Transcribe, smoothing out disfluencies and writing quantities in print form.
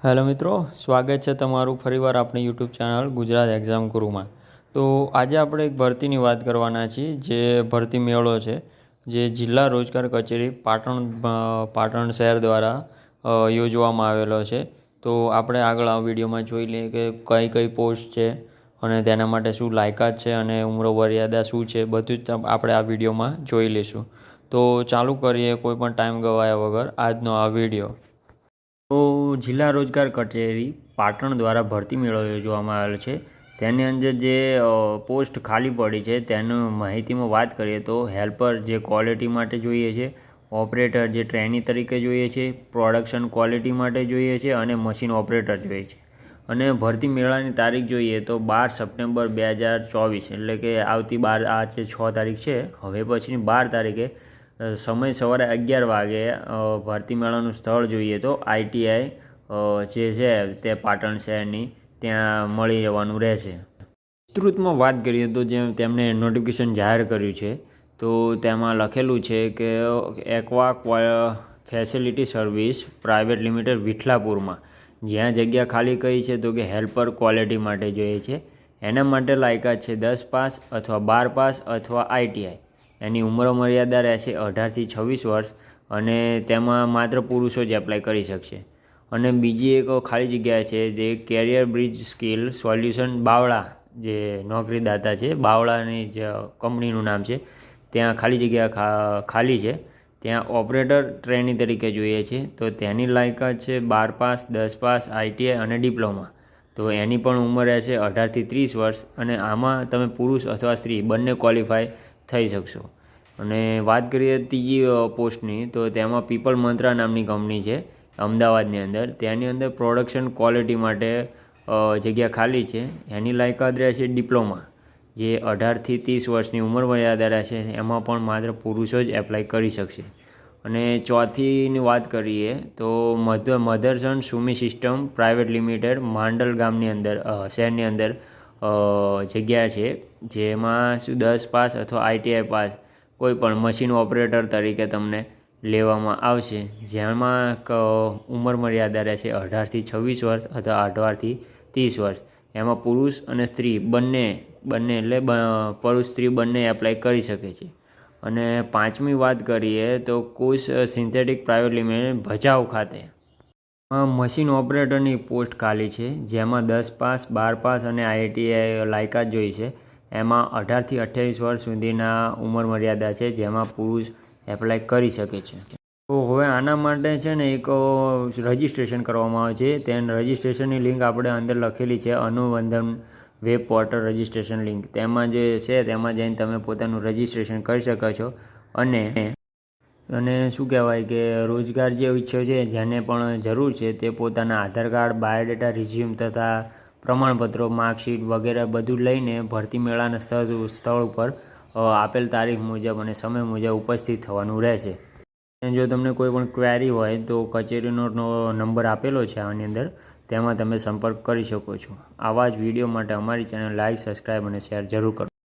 Hello મિત્રો, સ્વાગત છે તમારું ફરીવાર આપણી યુટ્યુબ ચેનલ ગુજરાત એક્ઝામ ગુરુમાં। તો આજે આપણે એક ભરતીની વાત કરવાના છીએ, જે ભરતી મેળો છે, જે જિલ્લા રોજગાર કચેરી પાટણ શહેર દ્વારા યોજવામાં આવેલો છે। તો આપણે આગળ આ વિડીયોમાં જોઈ લઈએ કે કઈ કઈ પોસ્ટ છે અને તેના માટે શું લાયકાત છે અને ઉમ્ર મર્યાદા શું છે, બધું જ આપણે આ વિડીયોમાં જોઈ લઈશું। તો ચાલુ કરીએ કોઈ પણ ટાઈમ ગવાયા વગર આજનો આ વિડીયો। તો જિલ્લા રોજગાર કચેરી પાટણ દ્વારા ભરતી મેળો યોજવામાં આવેલો છે। તેની અંદર જે પોસ્ટ ખાલી પડી છે તેનું માહિતીમાં વાત કરીએ તો હેલ્પર જે ક્વોલિટી માટે જોઈએ છે, ઓપરેટર જે ટ્રેની તરીકે જોઈએ છે, પ્રોડક્શન ક્વોલિટી માટે જોઈએ છે અને મશીન ઓપરેટર જોઈએ છે। અને ભરતી મેળાની તારીખ જોઈએ તો 12 સપ્ટેમ્બર 2024 એટલે કે આવતી 12 આ જે 6 તારીખ છે, હવે પછીની 12 તારીખે સમય સવારે 11 વાગે ભરતી મેળાનું સ્થળ જોઈએ તો ITI જે છે તે પાટણ શહેરની ત્યાં મળી જવાનું રહેશે। વિસ્તૃતમાં વાત કરીએ તો જે તેમણે નોટિફિકેશન જાહેર કર્યું છે તો તેમાં લખેલું છે કે aqua facility service private limited વિઠલાપુરમાં, જ્યાં જગ્યા ખાલી કઈ છે તો કે હેલ્પર ક્વોલિટી માટે જોઈએ છે। એના માટે લાયકાત છે 10 પાસ અથવા 12 પાસ અથવા ITI। એની ઉંમર મર્યાદા રહેશે 18 થી 26 વર્ષ અને તેમાં માત્ર પુરુષો જ એપ્લાય કરી શકશે। અને બીજી એક ખાલી જગ્યા છે જે career bridge skill solution Bavla, જે નોકરીદાતા છે, બાવળાની જે કંપનીનું નામ છે, ત્યાં ખાલી જગ્યા ખાલી છે। ત્યાં ઓપરેટર ટ્રેની તરીકે જોઈએ છે તો તેની લાયકાત છે 12 પાસ, 10 પાસ, ITI અને ડિપ્લોમા। તો એની પણ ઉંમર રહેશે 18 થી 30 વર્ષ અને આમાં તમે પુરુષ અથવા સ્ત્રી બંને ક્વોલિફાય થઈ શકશો। અને વાત કરીએ ત્રીજી પોસ્ટની તો તેમાં પીપલ મંત્રા નામની કંપની છે અમદાવાદની અંદર, તેની અંદર પ્રોડક્શન ક્વોલિટી માટે જગ્યા ખાલી છે। એની લાયકાત રહેશે ડિપ્લોમા, જે 18 થી 30 વર્ષની ઉંમર મર્યાદા રહેશે, એમાં પણ માત્ર પુરુષો જ એપ્લાય કરી શકશે। અને ચોથીની વાત કરીએ તો Motherson Sumi system private limited Mandal ગામની અંદર શહેરની અંદર જગ્યા છે, જેમાં 10 પાસ અથવા ITI પાસ કોઈ પણ મશીન ઓપરેટર તરીકે તમને લેવામાં આવશે, જેમાં ઉંમર મર્યાદા રહેશે 18 થી 26 વર્ષ અથવા 18 થી 30 વર્ષ। એમાં પુરુષ અને સ્ત્રી બંને એટલે પુરુષ સ્ત્રી બંને એપ્લાય કરી શકે છે। અને પાંચમી વાત કરીએ તો કુશ સિન્થેટિક પ્રાઇવેટ લિમિટેડ ભચાઉ ખાતે મશીન ઓપરેટરની પોસ્ટ ખાલી છે, જેમાં 10 પાસ, 12 પાસ અને ITI લાયકાત જોઈ છે। એમાં 18 થી 28 વર્ષ સુધીના ઉંમર મર્યાદા છે, જેમાં પુરુષ એપ્લાય કરી શકે છે। તો હવે આના માટે છે ને એક રજિસ્ટ્રેશન કરવામાં આવે છે, તેને રજિસ્ટ્રેશનની લિંક આપણે અંદર લખેલી છે, Anubandhan web portal registration link, તેમાં જે છે તેમાં જઈને તમે પોતાનું રજિસ્ટ્રેશન કરી શકો છો। અને શું કહેવાય કે રોજગાર જે ઈચ્છો છે, જેને પણ જરૂર છે, તે પોતાના આધાર કાર્ડ, બાયોડેટા, રિઝ્યુમ તથા પ્રમાણપત્રો, માર્કશીટ વગેરે બધું લઈને ભરતી મેળાના સ્થળ ઉપર આપેલ તારીખ મુજબ અને સમય મુજબ ઉપસ્થિત થવાનું રહેશે। જો તમને કોઈ પણ ક્વેરી હોય તો કચેરીનો નંબર આપેલો છે આની અંદર, તેમાં તમે સંપર્ક કરી શકો છો। આવા જ વિડીયો માટે અમારી ચેનલ લાઇક, સબસ્ક્રાઈબ અને શેર જરૂર કરો।